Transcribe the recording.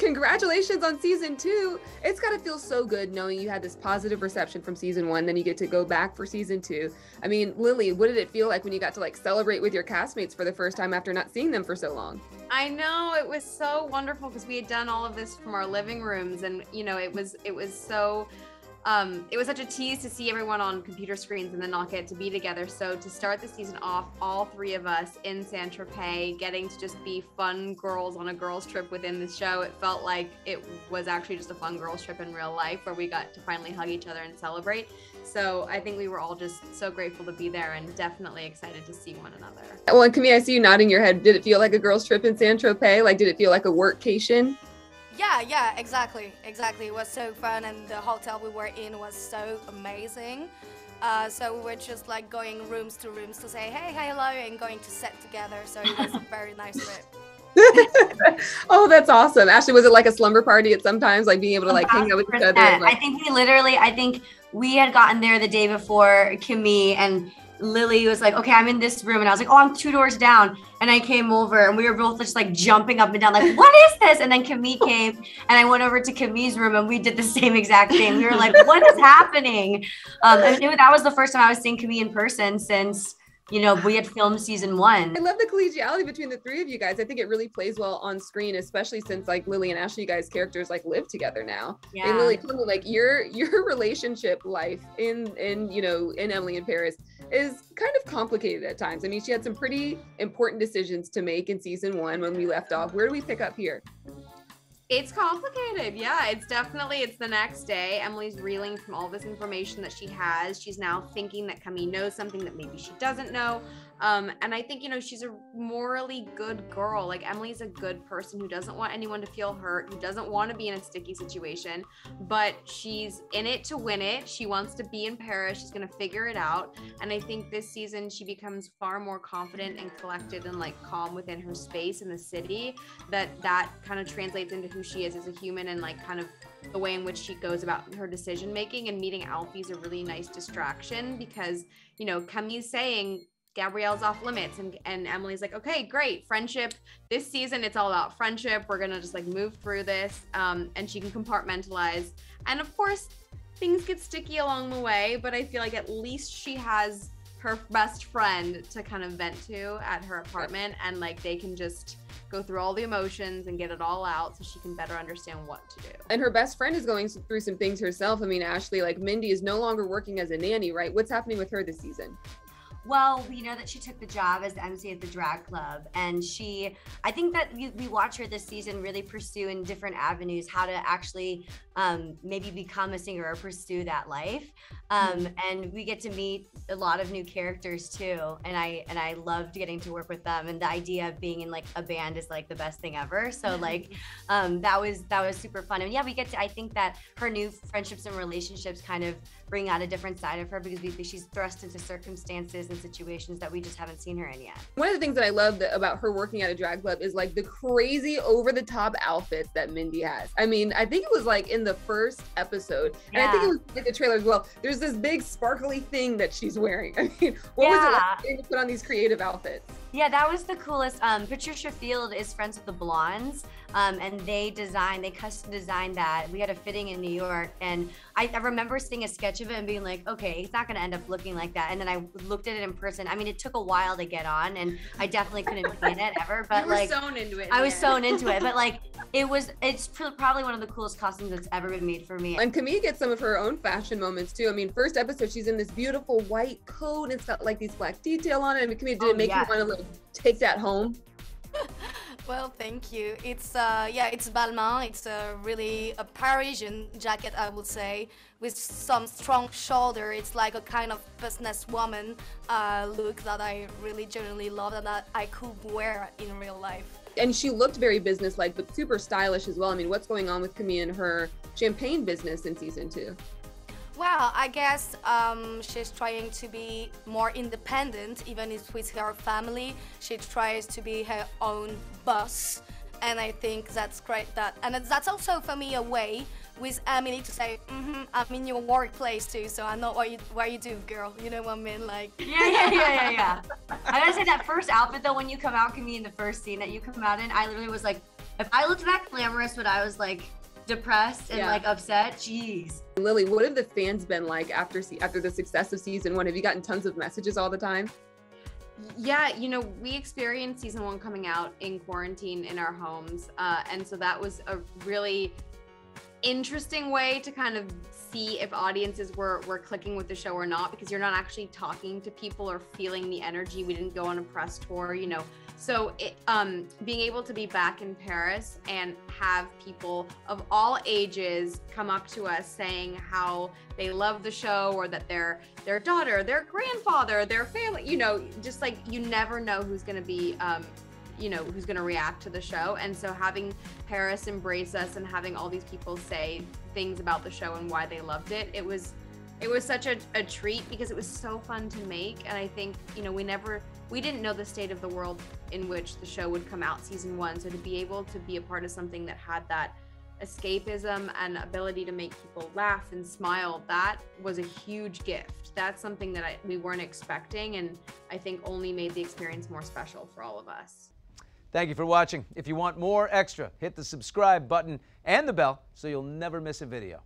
congratulations on season 2. It's got to feel so good knowing you had this positive reception from season 1, then you get to go back for season 2. I mean, Lily, what did it feel like when you got to like celebrate with your castmates for the first time after not seeing them for so long? I know, it was so wonderful because we had done all of this from our living rooms, and you know, it was so it was such a tease to see everyone on computer screens and then not get to be together. So to start the season off, all 3 of us in Saint-Tropez, getting to just be fun girls on a girls trip within the show, it felt like it was actually just a fun girls trip in real life where we got to finally hug each other and celebrate. So I think we were all just so grateful to be there and definitely excited to see one another. Well, and Camille, I see you nodding your head. Did it feel like a girls trip in Saint-Tropez? Like, did it feel like a workcation? Yeah, exactly. It was so fun, and the hotel we were in was so amazing. So we were just like going rooms to rooms to say hey, hello, and going to set together. So it was a very nice trip. Oh, that's awesome. Ashley, was it like a slumber party at sometimes, like being able to like hang out with each other? And, like... I think we had gotten there the day before Camille, and Lily was like, okay, I'm in this room. And I was like, oh, I'm 2 doors down. And I came over and we were both just like jumping up and down, like, what is this? And then Camille came and I went over to Camille's room and we did the same exact thing. We were like, what is happening? That was the first time I was seeing Camille in person since, you know, we had filmed season 1. I love the collegiality between the 3 of you guys. I think it really plays well on screen, especially since like Lily and Ashley, you guys characters like live together now. Yeah. And Lily, tell me, like your relationship life in Emily in Paris is kind of complicated at times. I mean, she had some pretty important decisions to make in season 1 when we left off. Where do we pick up here? It's complicated. Yeah, it's the next day. Emily's reeling from all this information that she has. She's now thinking that Camille knows something that maybe she doesn't know. And I think, you know, she's a morally good girl. Like, Emily's a good person who doesn't want anyone to feel hurt, who doesn't want to be in a sticky situation, but she's in it to win it. She wants to be in Paris. She's going to figure it out. And I think this season she becomes far more confident and collected and like calm within her space in the city, that kind of translates into who she is as a human and like kind of the way in which she goes about her decision making. And meeting Alfie's a really nice distraction because, you know, Camille's saying Gabriel's off limits, and Emily's like, okay, great, friendship. This season, it's all about friendship. We're gonna just like move through this, and she can compartmentalize. And of course, things get sticky along the way, but I feel like at least she has her best friend to kind of vent to at her apartment, and like they can just go through all the emotions and get it all out so she can better understand what to do. And her best friend is going through some things herself. I mean, Ashley, like Mindy is no longer working as a nanny, right? What's happening with her this season? Well, we know that she took the job as the MC at the drag club, and I think that we watch her this season really pursue in different avenues how to actually maybe become a singer or pursue that life. And we get to meet a lot of new characters too, and I loved getting to work with them, and the idea of being in like a band is like the best thing ever. So like that was super fun. And yeah, I think that her new friendships and relationships kind of bring out a different side of her because she's thrust into circumstances and situations that we just haven't seen her in yet. One of the things that I love about her working at a drag club is like the crazy over-the-top outfits that Mindy has. I mean, I think it was like in the first episode, and I think it was in the trailer as well. There's this big sparkly thing that she's wearing. I mean, what was it like to put on these creative outfits? Yeah, that was the coolest. Patricia Field is friends with the Blondes, and they custom designed that. We had a fitting in New York, and I remember seeing a sketch of it and being like, okay, it's not gonna end up looking like that. And then I looked at it in person. I mean, it took a while to get on, and I definitely couldn't plan it ever. But you were sewn into it. I was sewn into it, but like it's probably one of the coolest costumes that's ever been made for me. And Camille gets some of her own fashion moments too. I mean, first episode, she's in this beautiful white coat, and it's got like these black detail on it. I mean, Camille, did it make you want to like take that home? Well, thank you. It's it's Balmain. It's really a Parisian jacket, I would say, with some strong shoulder. It's like a kind of businesswoman look that I really genuinely love and that I could wear in real life. And she looked very businesslike, but super stylish as well. I mean, what's going on with Camille and her champagne business in season 2? Well, I guess she's trying to be more independent, even if with her family. She tries to be her own boss, and I think that's great. And that's also for me a way with Emily to say, I'm in your workplace too, so I know what you do, girl. You know what I mean? Like. Yeah. I gotta say that first outfit though, when you come out, Camille, in the first scene that you come out in, I literally was like, If I looked that glamorous when I was like depressed and like upset, jeez. Lily, what have the fans been like after the success of season 1? Have you gotten tons of messages all the time? Yeah, you know, we experienced season 1 coming out in quarantine in our homes. And so that was a really interesting way to kind of see if audiences were clicking with the show or not, because you're not actually talking to people or feeling the energy. We didn't go on a press tour, you know. So being able to be back in Paris and have people of all ages come up to us saying how they love the show, or that their daughter, their grandfather, their family, you know, just like you never know who's going to be, you know, who's going to react to the show. And so having Paris embrace us and having all these people say things about the show and why they loved it, it was such a treat, because it was so fun to make. And I think, you know, we didn't know the state of the world in which the show would come out season 1. So to be able to be a part of something that had that escapism and ability to make people laugh and smile, that was a huge gift. That's something that we weren't expecting, and I think only made the experience more special for all of us. Thank you for watching. If you want more extra, hit the subscribe button and the bell so you'll never miss a video.